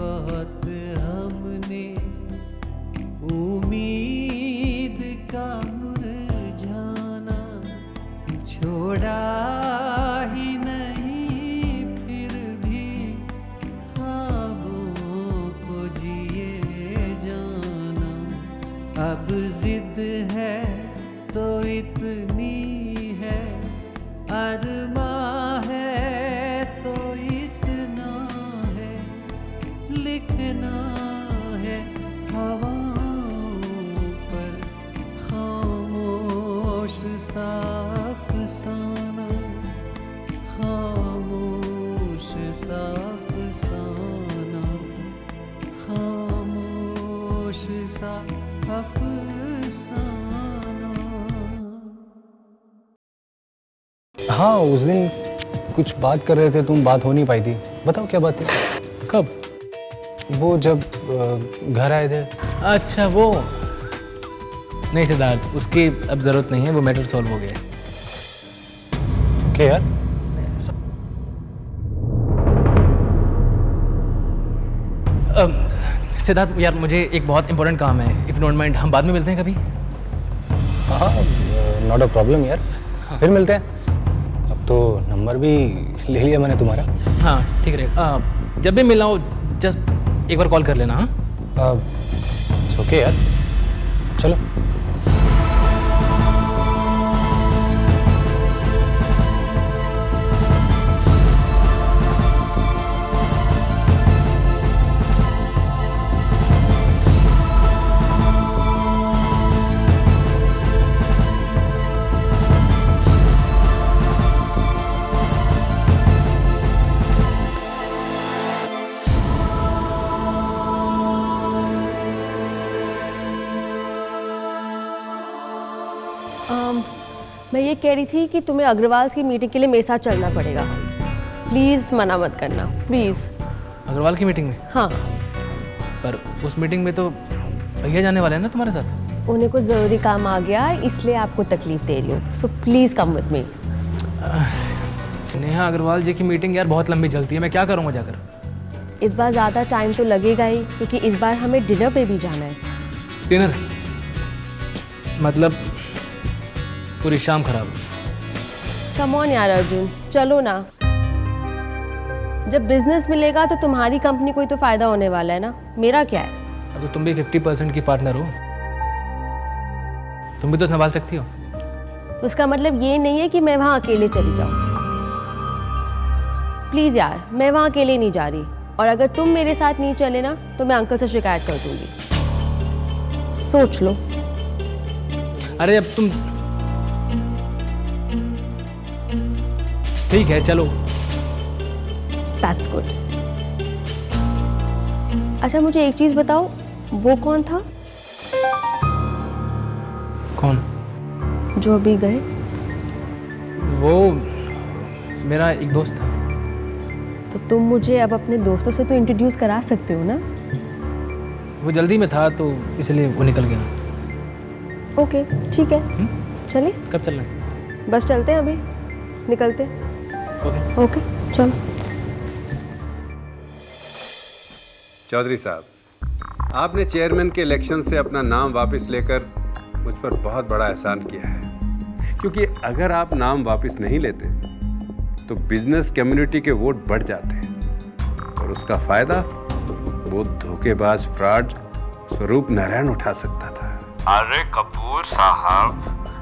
बहुत हमने उम्मीद का मुरझाना छोड़ा ही नहीं, फिर भी ख्वाबों को जिए जाना। अब जिद है तो इतनी है, अरमां है तो इतना है, लिखना है हवाओं पर खामोश सा अफसाना, खामोश सा अफसाना, खामोश सा अफसाना। हाँ, उस दिन कुछ बात कर रहे थे तुम, बात हो नहीं पाई थी। बताओ क्या बात है? कब? वो जब घर आए थे। अच्छा वो नहीं सिद्धार्थ, उसकी अब ज़रूरत नहीं है, वो मैटर सॉल्व हो गया है। क्या यार? सिद्धार्थ यार, मुझे एक बहुत इंपॉर्टेंट काम है, इफ़ डोंट माइंड हम बाद में मिलते हैं कभी। हाँ, नॉट अ प्रॉब्लम यार। फिर मिलते हैं। अब तो नंबर भी ले लिया मैंने तुम्हारा। हाँ ठीक है, जब भी मिलना हो जस्ट एक बार कॉल कर लेना। हाँ ओके यार, चलो। मैं ये कह रही थी कि तुम्हें अग्रवाल की मीटिंग के लिए मेरे साथ चलना पड़ेगा। प्लीज़ मना मत करना, प्लीज़। अग्रवाल की मीटिंग में? हाँ। पर उस मीटिंग में तो भैया जाने वाले हैं ना तुम्हारे साथ। उन्हें कुछ ज़रूरी काम आ गया, इसलिए आपको तकलीफ दे रही हूँ। So please come with me. Neha, Agarwal ji की मीटिंग यार बहुत लंबी चलती है, मैं क्या करूँगा जाकर? इस बार ज़्यादा टाइम तो लगेगा ही, क्योंकि इस बार हमें डिनर पे भी जाना है। डिनर? मतलब पूरी शाम खराब। कम ऑन यार अर्जुन, चलो ना। जब बिजनेस मिलेगा तो तुम्हारी कंपनी को ही तो फायदा होने वाला है ना, मेरा क्या है? अब तो तुम भी 50% की पार्टनर हो, तुम भी तो संभाल सकती हो। उसका मतलब ये नहीं है कि मैं वहाँ अकेले चली जाऊँ। प्लीज़ यार, मैं वहाँ अकेले नहीं जा रही, और अगर तुम मेरे साथ नहीं चले ना तो मैं अंकल से शिकायत कर दूँगी। सोच लो। अरे अब तुम ठीक है चलो। That's good. अच्छा मुझे एक चीज़ बताओ, वो कौन था? कौन? जो अभी गए? वो मेरा एक दोस्त था। तो तुम मुझे अब अपने दोस्तों से तो इंट्रोड्यूस करा सकते हो ना? वो जल्दी में था तो इसलिए वो निकल गया। ओके ठीक है, चलिए। कब चलना है? बस चलते हैं अभी, निकलते। ओके चलो। चौधरी साहब, आपने चेयरमैन के इलेक्शन से अपना नाम वापस लेकर मुझ पर बहुत बड़ा एहसान किया है, क्योंकि अगर आप नाम वापस नहीं लेते तो बिजनेस कम्युनिटी के वोट बढ़ जाते और उसका फायदा वो धोखेबाज फ्रॉड स्वरूप नारायण उठा सकता था। अरे कपूर साहब,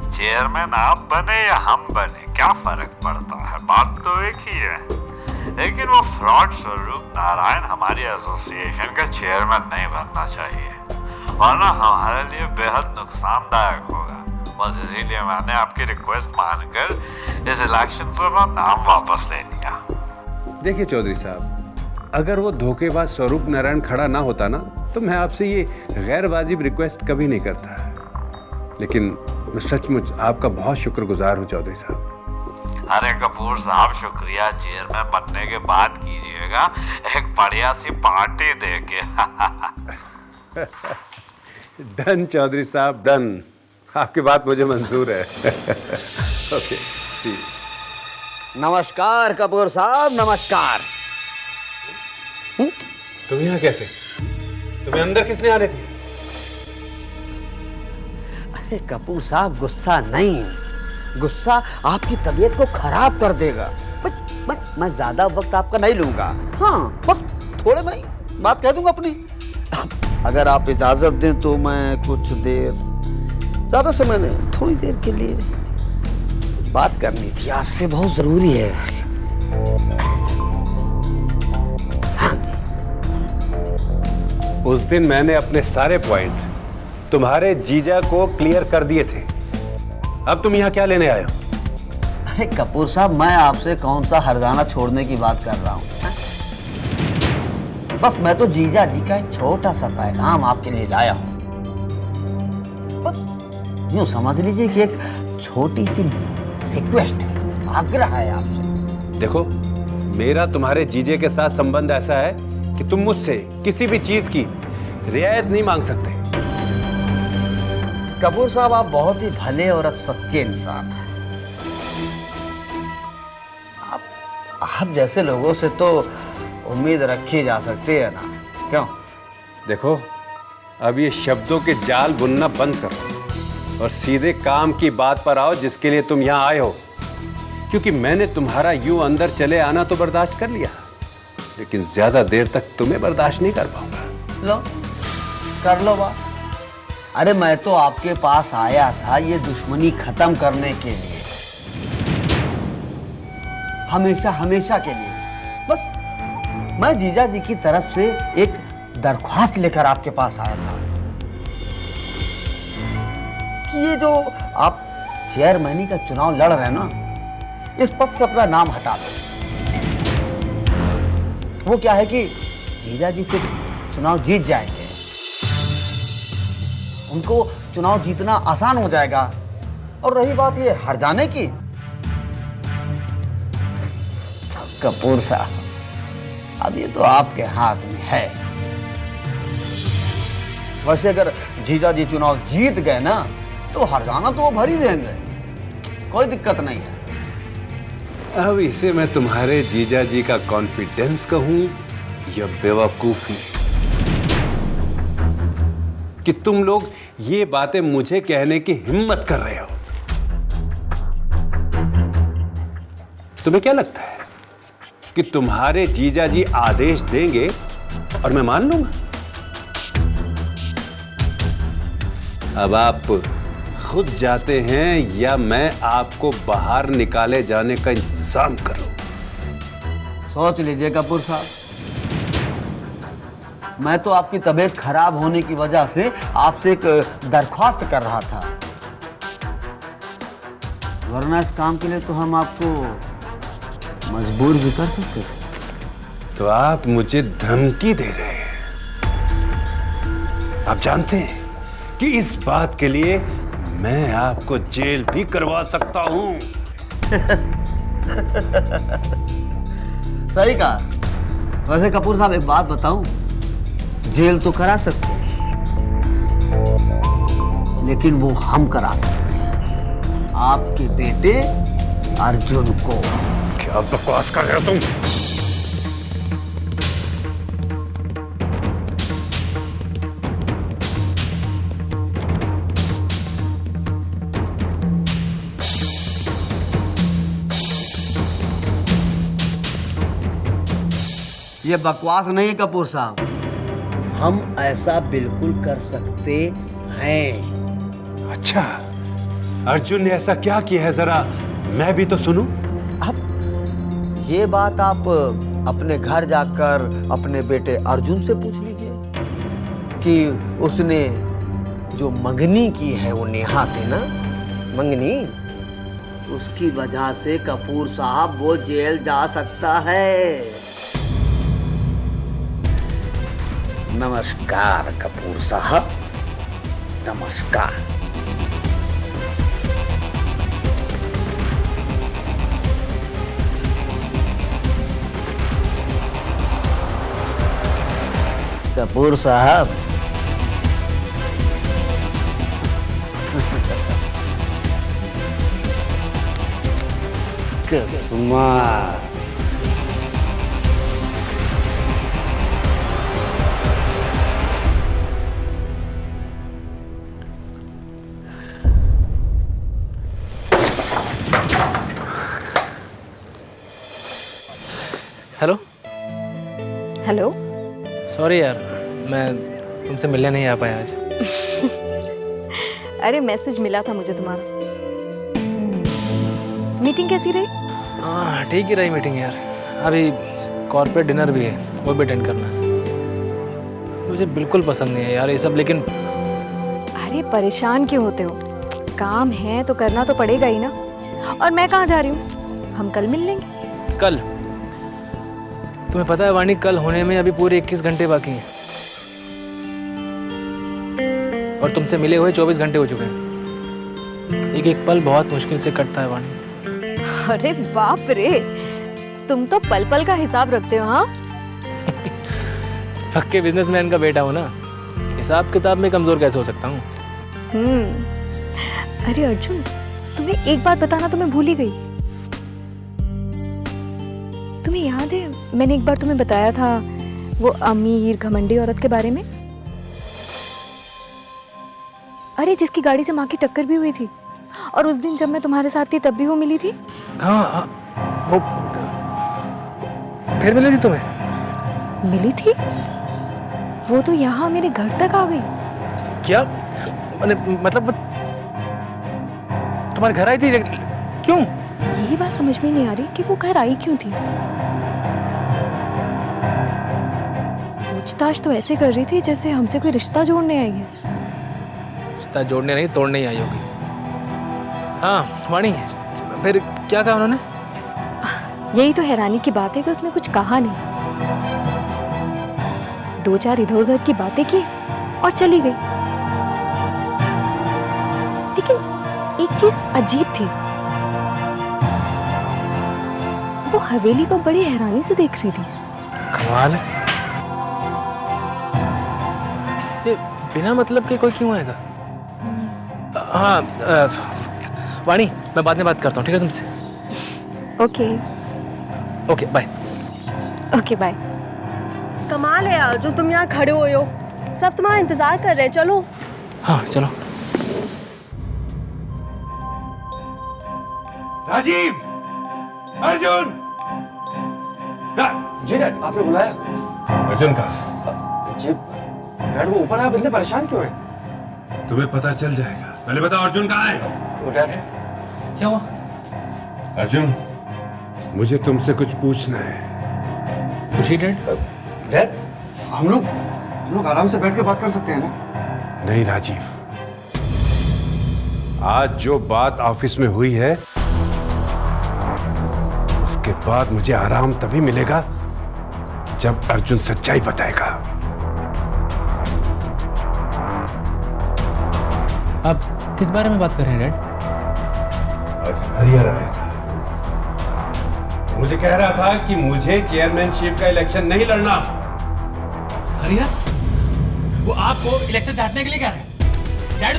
चेयरमैन आप बने या हम बने क्या फर्क पड़ता है, बात तो एक ही है। लेकिन वो फ्रॉड स्वरूप नारायण हमारी एसोसिएशन का चेयरमैन नहीं बनना चाहिए, वरना हमारे लिए बेहद नुकसानदायक होगा। बस इसीलिए मैंने आपकी रिक्वेस्ट मानकर इस इलेक्शन से अपना नाम वापस ले लिया। देखिए चौधरी साहब, अगर वो धोखेबाज स्वरूप नारायण खड़ा ना होता ना तो मैं आपसे ये गैर वाजिब रिक्वेस्ट कभी नहीं करता, लेकिन मैं सचमुच आपका बहुत शुक्रगुजार हूँ चौधरी साहब। अरे कपूर साहब, शुक्रिया चेयरमैन बनने के बाद कीजिएगा, एक बढ़िया सी पार्टी देके। डन चौधरी साहब, डन। आपकी बात मुझे मंजूर है। ओके, सी। नमस्कार कपूर साहब, नमस्कार। तुम यहाँ कैसे? तुम्हें अंदर किसने आने दिया? अरे कपूर साहब, गुस्सा नहीं, गुस्सा आपकी तबीयत को खराब कर देगा। बस मैं ज्यादा वक्त आपका नहीं लूंगा। हाँ, बस थोड़े में बात कह दूंगा अपनी। अगर आप इजाजत दें तो मैं कुछ देर, ज्यादा समय नहीं, थोड़ी देर के लिए बात करनी थी आपसे, बहुत जरूरी है। हाँ। उस दिन मैंने अपने सारे पॉइंट तुम्हारे जीजा को क्लियर कर दिए थे। अब तुम यहाँ क्या लेने आए हो? अरे कपूर साहब, मैं आपसे कौन सा हरजाना छोड़ने की बात कर रहा हूँ। बस मैं तो जीजा जी का एक छोटा सा पैगाम आपके लिए लाया हूँ। बस यूँ समझ लीजिए कि एक छोटी सी रिक्वेस्ट है, आग्रह है आपसे। देखो, मेरा तुम्हारे जीजे के साथ संबंध ऐसा है कि तुम मुझसे किसी भी चीज की रियायत नहीं मांग सकते। कपूर साहब, आप बहुत ही भले और सच्चे इंसान हैं। आप जैसे लोगों से तो उम्मीद रखी जा सकती है ना, क्यों? देखो, अब ये शब्दों के जाल बुनना बंद करो और सीधे काम की बात पर आओ जिसके लिए तुम यहाँ आए हो। क्योंकि मैंने तुम्हारा यूं अंदर चले आना तो बर्दाश्त कर लिया, लेकिन ज्यादा देर तक तुम्हें बर्दाश्त नहीं कर पाऊंगा। लो, कर लो बात। अरे मैं तो आपके पास आया था ये दुश्मनी खत्म करने के लिए, हमेशा हमेशा के लिए। बस मैं जीजा जी की तरफ से एक दरख्वास्त लेकर आपके पास आया था कि ये जो आप चेयरमैनी का चुनाव लड़ रहे हैं ना, इस पद से अपना नाम हटा दो। वो क्या है कि जीजा जी फिर चुनाव जीत जाएंगे, उनको चुनाव जीतना आसान हो जाएगा। और रही बात ये हार जाने की, कपूर साहब, अब ये तो आपके हाथ में है। वैसे अगर जीजा जी चुनाव जीत गए ना, तो हार जाना तो वो भर ही देंगे, कोई दिक्कत नहीं है। अब इसे मैं तुम्हारे जीजा जी का कॉन्फिडेंस कहूं या बेवकूफी कि तुम लोग ये बातें मुझे कहने की हिम्मत कर रहे हो। तुम्हें क्या लगता है कि तुम्हारे जीजा जी आदेश देंगे और मैं मान लूंगा? अब आप खुद जाते हैं या मैं आपको बाहर निकाले जाने का इंतजाम करूं? सोच लीजिए कपूर साहब, मैं तो आपकी तबीयत खराब होने की वजह से आपसे एक दरख्वास्त कर रहा था, वरना इस काम के लिए तो हम आपको मजबूर भी कर सकते थे। तो आप मुझे धमकी दे रहे हैं? आप जानते हैं कि इस बात के लिए मैं आपको जेल भी करवा सकता हूं। सही कहा। वैसे कपूर साहब, एक बात बताऊं, जेल तो करा सकते हैं, लेकिन वो हम करा सकते हैं, आपके बेटे अर्जुन को। क्या बकवास कर रहे हो तुम? ये बकवास नहीं है कपूर साहब, हम ऐसा बिल्कुल कर सकते हैं। अच्छा, अर्जुन ने ऐसा क्या किया है, जरा मैं भी तो सुनूं। अब ये बात आप अपने घर जाकर अपने बेटे अर्जुन से पूछ लीजिए कि उसने जो मंगनी की है वो नेहा से ना, मंगनी, उसकी वजह से कपूर साहब वो जेल जा सकता है। नमस्कार कपूर साहब, नमस्कार। कपूर साहब, किस्मत। हेलो। हेलो। सॉरी यार, मैं तुमसे मिलने नहीं आ पाया आज। अरे मैसेज मिला था मुझे तुम्हारा। मीटिंग कैसी रही? हाँ ठीक ही रही मीटिंग यार। अभी कॉर्पोरेट डिनर भी है, वो भी अटेंड करना है। मुझे बिल्कुल पसंद नहीं है यार ये सब, लेकिन अरे परेशान क्यों होते हो? काम है तो करना तो पड़ेगा ही ना। और मैं कहाँ जा रही हूँ? हम कल मिल लेंगे। कल? तुम्हें पता है वाणी, कल होने में अभी पूरे 21 घंटे बाकी हैं और तुमसे मिले हुए 24 घंटे हो चुके हैं। एक एक पल बहुत मुश्किल से कटता है वाणी। अरे बाप रे, तुम तो पल पल का हिसाब रखते हो। हाँ पक्के बिजनेसमैन का बेटा हूँ ना, हिसाब किताब में कमजोर कैसे हो सकता हूँ? अरे अर्जुन, तुम्हें एक बात बताना तो मैं भूल ही गई। तुम्हें याद है मैंने एक बार तुम्हें बताया था वो अमीर घमंडी औरत के बारे में? अरे जिसकी गाड़ी से माँ की टक्कर भी हुई थी, और उस दिन जब मैं तुम्हारे साथ थी तब भी वो मिली थी। हाँ, वो फिर मिली थी तुम्हें? मिली थी? वो तो यहाँ मेरे घर तक आ गई। क्या मतलब वो तुम्हारे घर आई थी? क्यों? यही बात समझ में नहीं आ रही कि वो घर आई क्यों थी। पूछताछ तो ऐसे कर रही थी जैसे हमसे कोई रिश्ता जोड़ने आई है। रिश्ता जोड़ने नहीं, तोड़ने ही आई होगी। हाँ वाणी, फिर क्या कहा उन्होंने? यही तो हैरानी की बात है कि उसने कुछ कहा नहीं। 2-4 इधर-उधर की बातें की और चली गई। लेकिन एक चीज अजीब थी, वो हवेली को बड़ी हैरानी से देख रही थी। कमाल है, ये बिना मतलब के कोई क्यों आएगा? हाँ वाणी, मैं बाद में बात करता हूँ, ठीक है तुमसे? Okay okay bye. Okay bye. कमाल है यार, जो तुम यहाँ खड़े हुए हो, सब तुम्हारा इंतजार कर रहे हैं। चलो। हाँ चलो। राजीव, अर्जुन। जी डैड, आपने बुलाया? अर्जुन कहाँ? जी डैड, वो ऊपर है। आप इतने परेशान क्यों हैं? तुम्हें पता चल जाएगा। पहले बताओ अर्जुन कहाँ है? डैड, क्या हुआ? अर्जुन, मुझे तुमसे कुछ पूछना है। खुशी डैड? डैड, हम लोग आराम से बैठ के बात कर सकते हैं ना? नहीं राजीव, आज जो बात ऑफिस में हुई है उसके बाद मुझे आराम तभी मिलेगा जब अर्जुन सच्चाई बताएगा। आप किस बारे में बात कर रहे हैं डैड? आज हरियर आया था, मुझे कह रहा था कि मुझे चेयरमैनशिप का इलेक्शन नहीं लड़ना। हरिया? वो आपको इलेक्शन से हटने के लिए कह रहे हैं? डैड,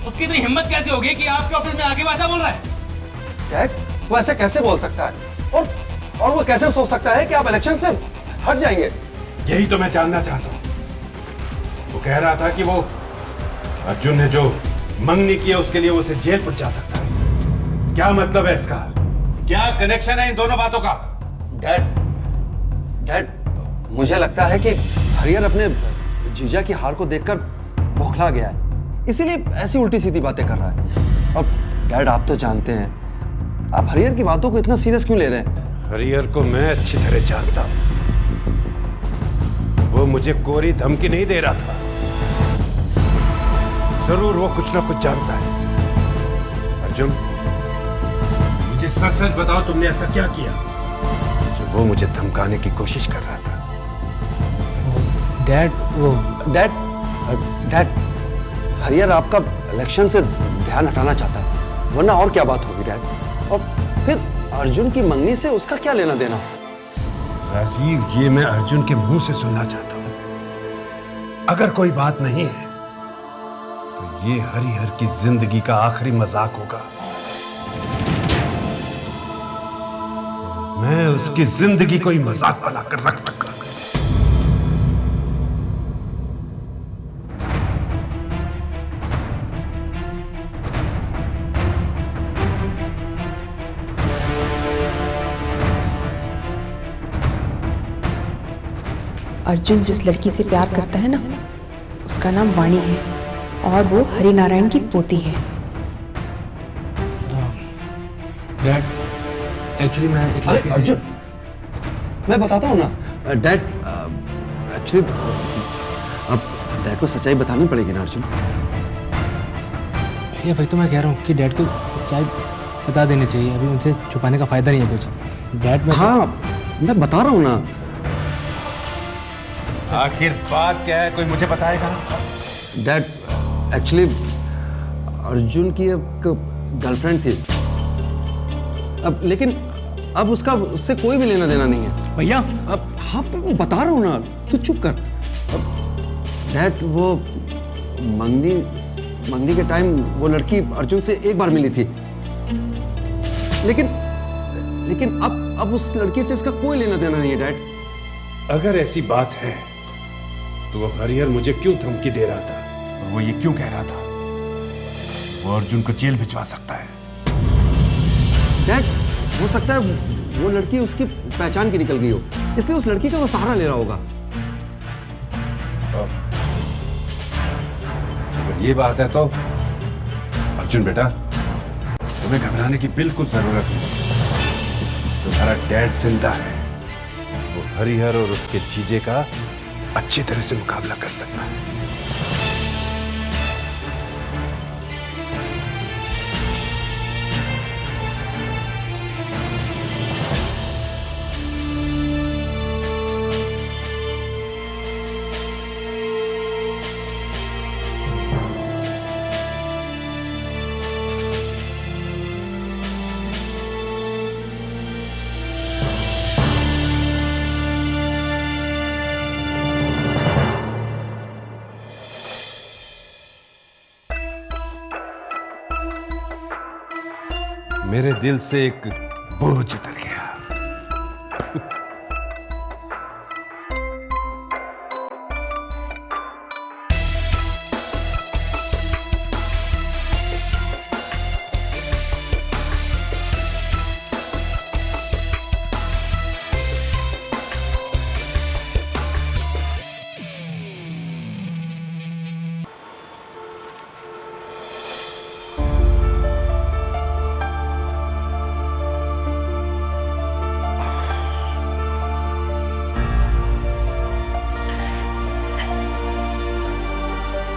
उसकी इतनी हिम्मत कैसे होगी कि आपके ऑफिस में आके वैसा बोल रहा है? डैड, वो ऐसे कैसे बोल सकता है? और वो कैसे सोच सकता है कि आप इलेक्शन से हट जाएंगे? यही तो मैं जानना चाहता हूं। वो कह रहा था कि वो अर्जुन ने जो मंगनी की है उसके लिए वो उसे जेल पहुंचा सकता है। क्या मतलब है इसका? क्या कनेक्शन है इन दोनों बातों का? डैड, मुझे लगता है कि हरियर अपने जीजा की हार को देखकर बौखला गया है, इसीलिए ऐसी उल्टी सीधी बातें कर रहा है। और डैड, आप तो जानते हैं, आप हरियर की बातों को इतना सीरियस क्यों ले रहे हैं? हरियर को मैं अच्छी तरह जानता हूं। वो मुझे कोरी धमकी नहीं दे रहा था। जरूर वो कुछ ना कुछ जानता है। अर्जुन, मुझे सच सच बताओ, तुमने ऐसा क्या किया कि वो मुझे धमकाने की कोशिश कर रहा था? डैड, वो डैड, हरियर आपका इलेक्शन से ध्यान हटाना चाहता है, वरना और क्या बात होगी डैड? और फिर अर्जुन की मंगनी से उसका क्या लेना देना? राजीव, ये मैं अर्जुन के मुंह से सुनना चाहता हूं। अगर कोई बात नहीं है तो ये हरिहर की जिंदगी का आखिरी मजाक होगा। मैं उसकी जिंदगी को ही मजाक बनाकर रख दूंगा। अर्जुन जिस लड़की से प्यार करता है ना, उसका नाम वाणी है और वो हरिनारायण की पोती है। डैड, एक्चुअली मैं एक लड़की से... अर्जुन, मैं बताता हूँ ना डैड, एक्चुअली अब डैड को सच्चाई बतानी पड़ेगी ना अर्जुन। भैया वही तो मैं कह रहा हूँ कि डैड को सच्चाई बता देनी चाहिए, अभी उनसे छुपाने का फायदा नहीं है कुछ। डैड हाँ मैं बता रहा हूँ ना। आखिर बात क्या है, कोई मुझे बताएगा? डैड एक्चुअली अर्जुन की एक गर्लफ्रेंड थी, अब लेकिन अब उससे कोई भी लेना देना नहीं है भैया। अब हाँ मैं बता रहा हूँ ना, तू चुप कर। अब डैड वो मंगनी के टाइम वो लड़की अर्जुन से एक बार मिली थी, लेकिन अब उस लड़की से इसका कोई लेना देना नहीं है डैड। अगर ऐसी बात है तो वो हरिहर मुझे क्यों धमकी दे रहा था, और वो ये क्यों कह रहा था वो अर्जुन को जेल भिजवा सकता है? डैड हो सकता है वो लड़की उसकी पहचान की निकल गई हो, इसलिए उस लड़की का वो सहारा ले रहा होगा। अगर ये बात है तो अर्जुन बेटा, तुम्हें घबराने की बिल्कुल जरूरत नहीं। तुम्हारा डैड जिंदा है, वो हरिहर और उसके जीजे का अच्छी तरह से मुकाबला कर सकता है। मेरे दिल से एक बोझ उतर गया।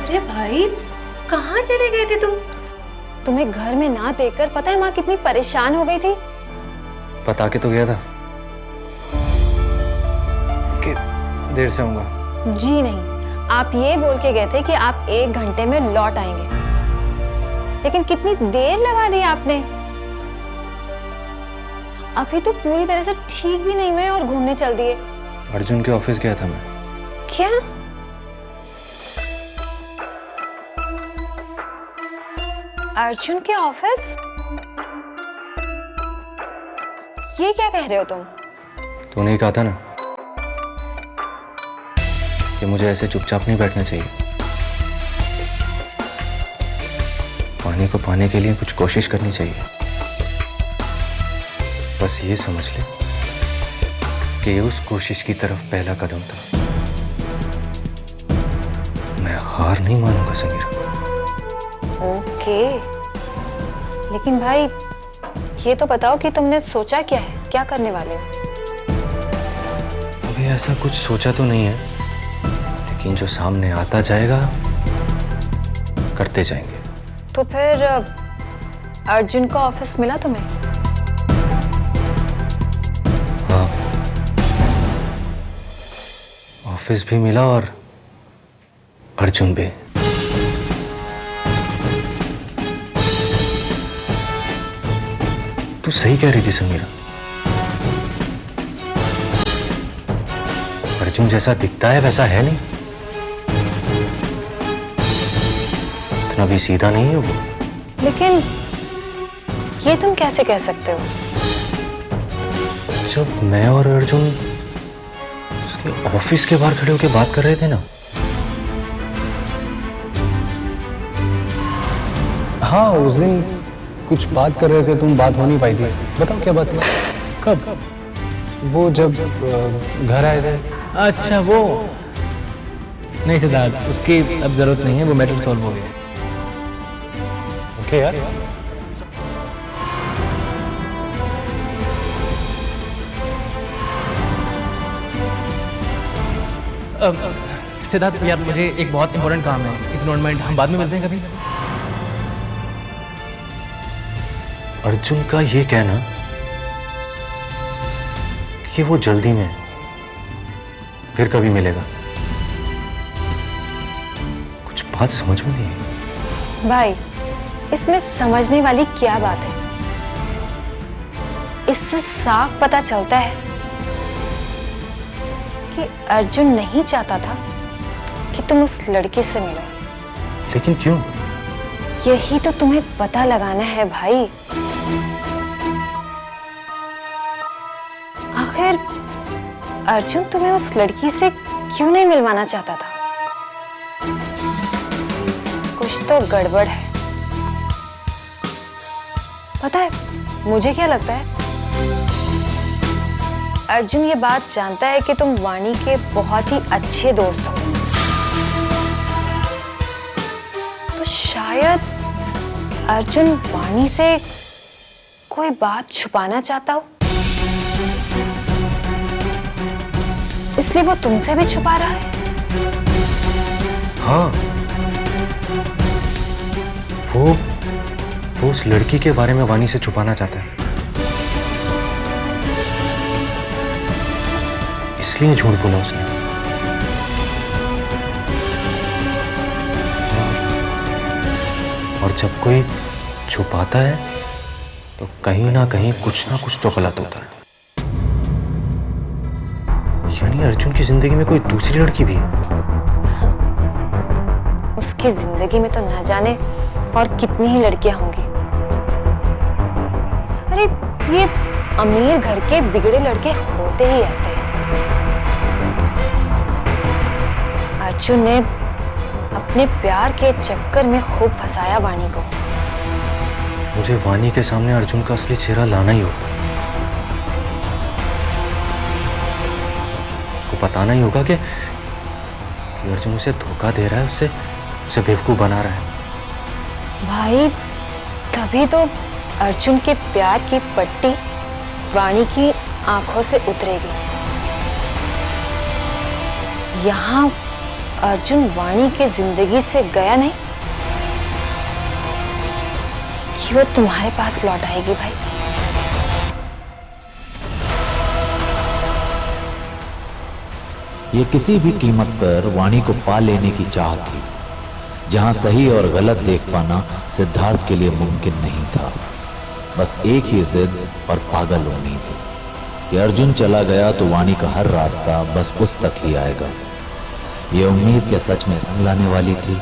अरे भाई, कहाँ चले गए थे तुम? तुम्हें घर में ना देखकर पता है माँ कितनी परेशान हो गई थी। बता के तो गया था कि देर से आऊंगा। जी नहीं, आप ये बोल के गए थे कि आप 1 घंटे में लौट आएंगे, लेकिन कितनी देर लगा दी आपने। अभी तो पूरी तरह से ठीक भी नहीं हुए और घूमने चल दिए। अर्जुन के ऑफिस गया था मैं। क्या? अर्जुन के ऑफिस? ये क्या कह रहे हो तुम? तूने ही कहा था ना कि मुझे ऐसे चुपचाप नहीं बैठना चाहिए। पानी को पाने के लिए कुछ कोशिश करनी चाहिए। बस ये समझ ले कि उस कोशिश की तरफ पहला कदम था। मैं हार नहीं मानूंगा समीरा। ओके, लेकिन भाई ये तो बताओ कि तुमने सोचा क्या है, क्या करने वाले हो? अभी ऐसा कुछ सोचा तो नहीं है, लेकिन जो सामने आता जाएगा करते जाएंगे। तो फिर अर्जुन का ऑफिस मिला तुम्हें? हाँ, ऑफिस भी मिला और अर्जुन भी। तू सही कह रही थी समीरा, अर्जुन जैसा दिखता है वैसा है नहीं, इतना भी सीधा नहीं है वो। लेकिन ये तुम कैसे कह सकते हो? जब मैं और अर्जुन उसके ऑफिस के बाहर खड़े होकर बात कर रहे थे ना। हाँ, उस दिन कुछ बात कर रहे थे तुम, बात हो नहीं पाई थी। बताओ क्या बात है? कब? वो जब घर आए थे अच्छा वो नहीं सिद्धार्थ, उसकी अब जरूरत नहीं है, वो मैटर सॉल्व हो गया। ओके यार। सिद्धार्थ यार, मुझे एक बहुत इंपॉर्टेंट काम है, इफ डोंट माइंड हम बाद में मिलते हैं कभी। अर्जुन का ये कहना कि वो जल्दी में फिर कभी मिलेगा, कुछ बात समझ में नहीं। भाई, इसमें समझने वाली क्या बात है? इससे साफ पता चलता है कि अर्जुन नहीं चाहता था कि तुम उस लड़के से मिलो। लेकिन क्यों? यही तो तुम्हें पता लगाना है भाई। आखिर अर्जुन तुम्हें उस लड़की से क्यों नहीं मिलवाना चाहता था? कुछ तो गड़बड़ है। पता है मुझे क्या लगता है? अर्जुन ये बात जानता है कि तुम वाणी के बहुत ही अच्छे दोस्त हो, तो शायद अर्जुन वाणी से कोई बात छुपाना चाहता हो, इसलिए वो तुमसे भी छुपा रहा है। हाँ, वो उस लड़की के बारे में वाणी से छुपाना चाहता है, इसलिए झूठ बोला उसने। और जब कोई छुपाता है तो कहीं ना कहीं कुछ ना कुछ तो गलत होता है। यानी अर्जुन की जिंदगी में कोई दूसरी लड़की भी है। उसकी जिंदगी में तो ना जाने और कितनी ही लड़कियां होंगी। अरे ये अमीर घर के बिगड़े लड़के होते ही ऐसे हैं। अर्जुन ने अपने प्यार के चक्कर में खूब फंसाया वाणी को। मुझे वाणी के सामने अर्जुन का असली चेहरा लाना ही होगा। उसको बताना ही होगा कि अर्जुन उसे धोखा दे रहा है, उसे बेवकूफ बना रहा है। भाई, तभी तो अर्जुन के प्यार की पट्टी वाणी की आंखों से उतरेगी। यहाँ अर्जुन वाणी की जिंदगी से गया नहीं कि वो तुम्हारे पास लौट आएगी भाई। ये किसी भी कीमत पर वाणी को पा लेने की चाह थी, जहां सही और गलत देख पाना सिद्धार्थ के लिए मुमकिन नहीं था। बस एक ही जिद और पागल उम्मीद थी कि अर्जुन चला गया तो वाणी का हर रास्ता बस उस तक ही आएगा। ये उम्मीद क्या सच में रंग लाने वाली थी?